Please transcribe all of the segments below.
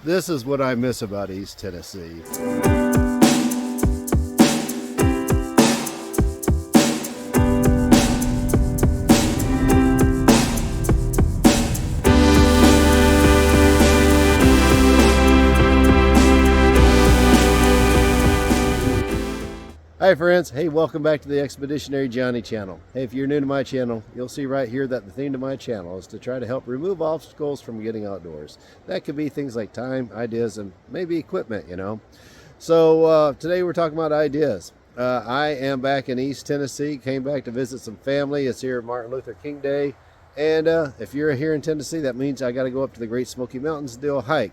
This is what I miss about East Tennessee. Hi friends, hey, welcome back to the Expeditionary Johnny channel. Hey, if you're new to my channel, you'll see right here that the theme to my channel is to try to help remove obstacles from getting outdoors. That could be things like time, ideas, and maybe equipment, you know. So today we're talking about ideas. I am back in East Tennessee, came back to visit some family. It's here Martin Luther King Day. And if you're here in Tennessee, that means I got to go up to the Great Smoky Mountains to do a hike.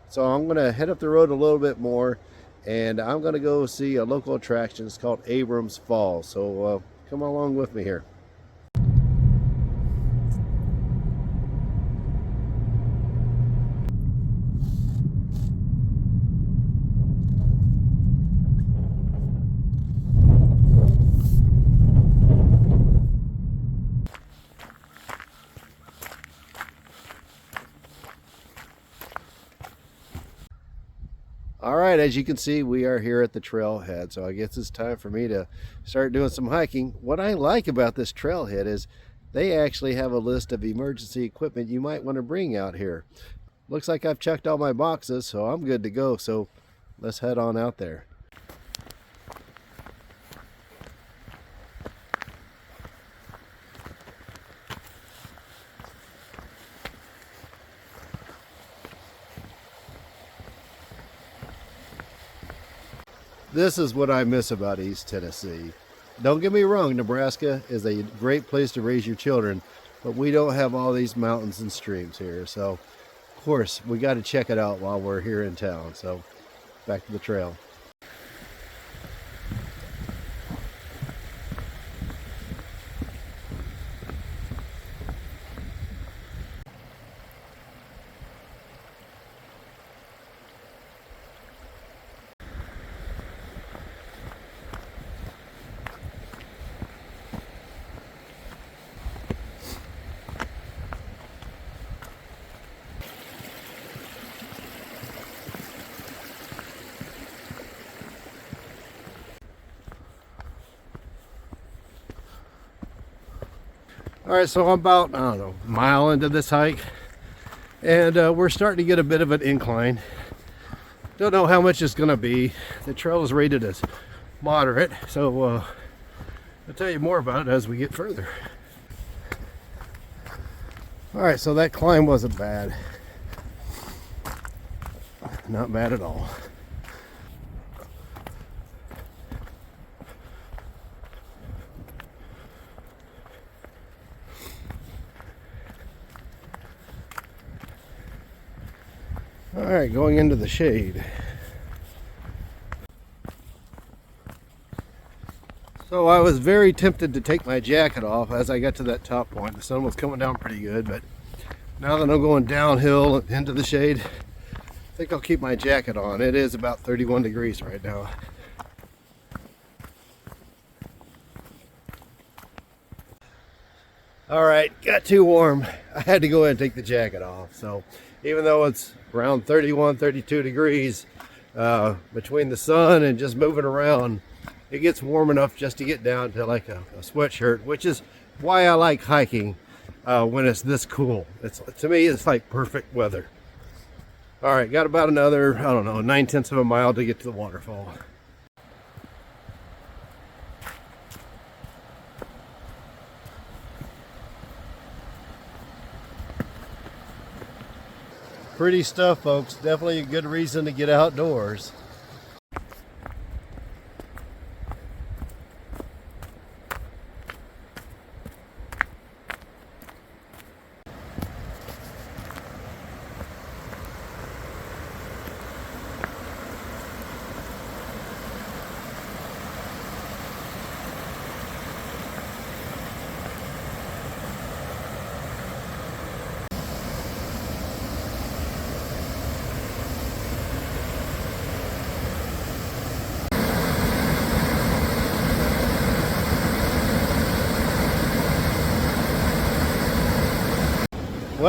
So I'm going to head up the road a little bit more. And I'm going to go see a local attraction. It's called Abrams Falls. So come along with me here. All right, as you can see, we are here at the trailhead, so I guess it's time for me to start doing some hiking. What I like about this trailhead is they actually have a list of emergency equipment you might want to bring out here. Looks like I've checked all my boxes, so I'm good to go, so let's head on out there. This is what I miss about East Tennessee. Don't get me wrong, Nebraska is a great place to raise your children, but we don't have all these mountains and streams here. So, of course, we got to check it out while we're here in town. So, back to the trail. All right, so I'm about, I don't know, a mile into this hike, and we're starting to get a bit of an incline. Don't know how much it's going to be. The trail is rated as moderate, so I'll tell you more about it as we get further. All right, so that climb wasn't bad. Not bad at all. All right, going into the shade. So I was very tempted to take my jacket off as I got to that top point. The sun was coming down pretty good, but now that I'm going downhill into the shade, I think I'll keep my jacket on. It is about 31 degrees right now. All right, got too warm. I had to go ahead and take the jacket off. So even though it's around 31, 32 degrees, between the sun and just moving around, it gets warm enough just to get down to like a sweatshirt, which is why I like hiking when it's this cool. To me, it's like perfect weather. All right, got about another, I don't know, 9/10 of a mile to get to the waterfall. Pretty stuff, folks. Definitely a good reason to get outdoors.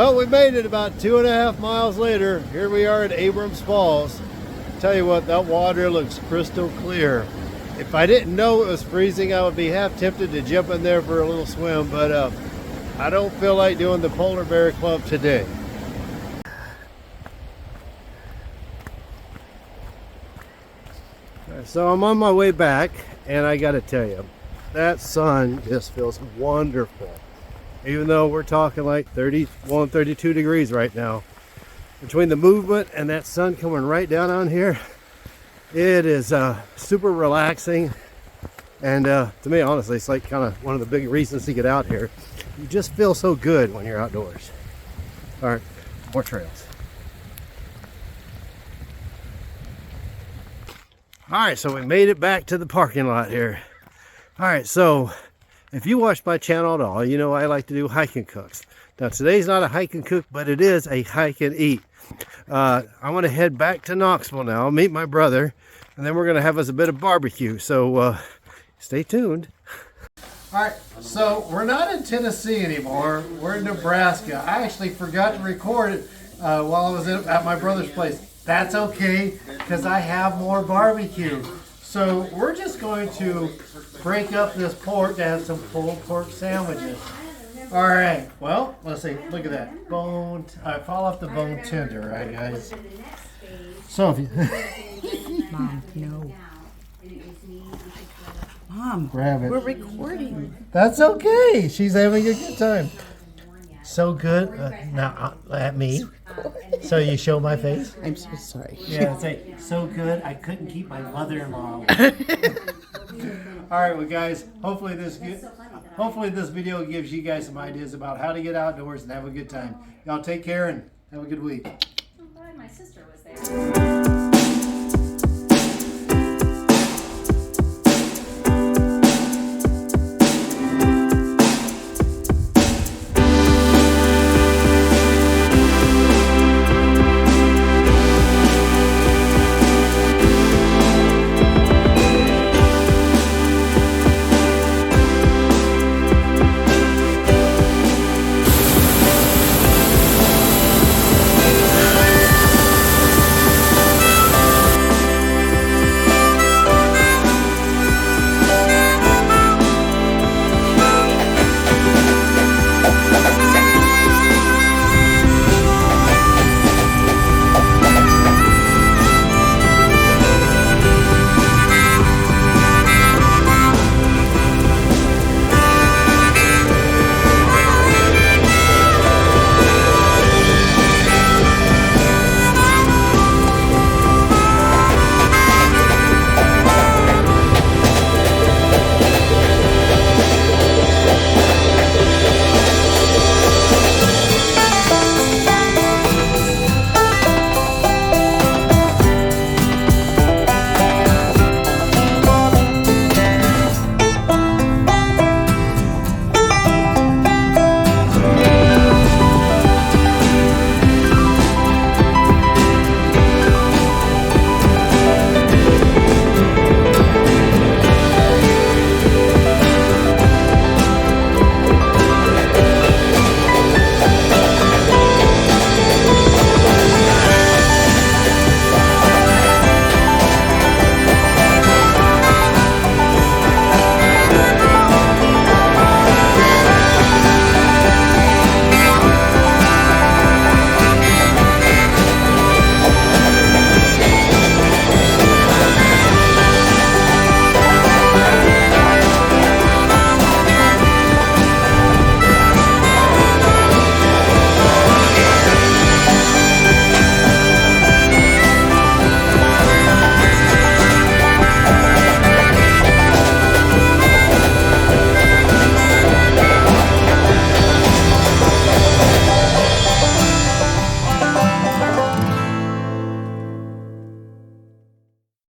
Well, we made it about 2.5 miles later. Here we are at Abrams Falls. Tell you what, that water looks crystal clear. If I didn't know it was freezing, I would be half tempted to jump in there for a little swim, but I don't feel like doing the Polar Bear Club today. So I'm on my way back, and I gotta tell you, that sun just feels wonderful. Even though we're talking like 31, 32 degrees right now. Between the movement and that sun coming right down on here, it is super relaxing. And to me, honestly, it's like kind of one of the big reasons to get out here. You just feel so good when you're outdoors. All right, more trails. All right, so we made it back to the parking lot here. All right, so if you watch my channel at all, you know I like to do hike and cooks. Now today's not a hike and cook, but it is a hike and eat. I want to head back to Knoxville now, meet my brother, and then we're going to have us a bit of barbecue. So stay tuned. All right, so we're not in Tennessee anymore. We're in Nebraska. I actually forgot to record it while I was at my brother's place. That's okay, because I have more barbecue. So we're just going to break up this pork to have some pulled pork sandwiches. All right, well, let's see. Look at that. Bone, I fall off the bone tender, right, guys? So if you... Mom, no. Mom, grab it. We're recording. That's okay. She's having a good time. So good. Now, at me. So you show my face? I'm so sorry. Yeah, say, so good, I couldn't keep my mother-in-law. All right, well, guys, hopefully this video gives you guys some ideas about how to get outdoors and have a good time. Y'all take care and have a good week. I'm glad my sister was there.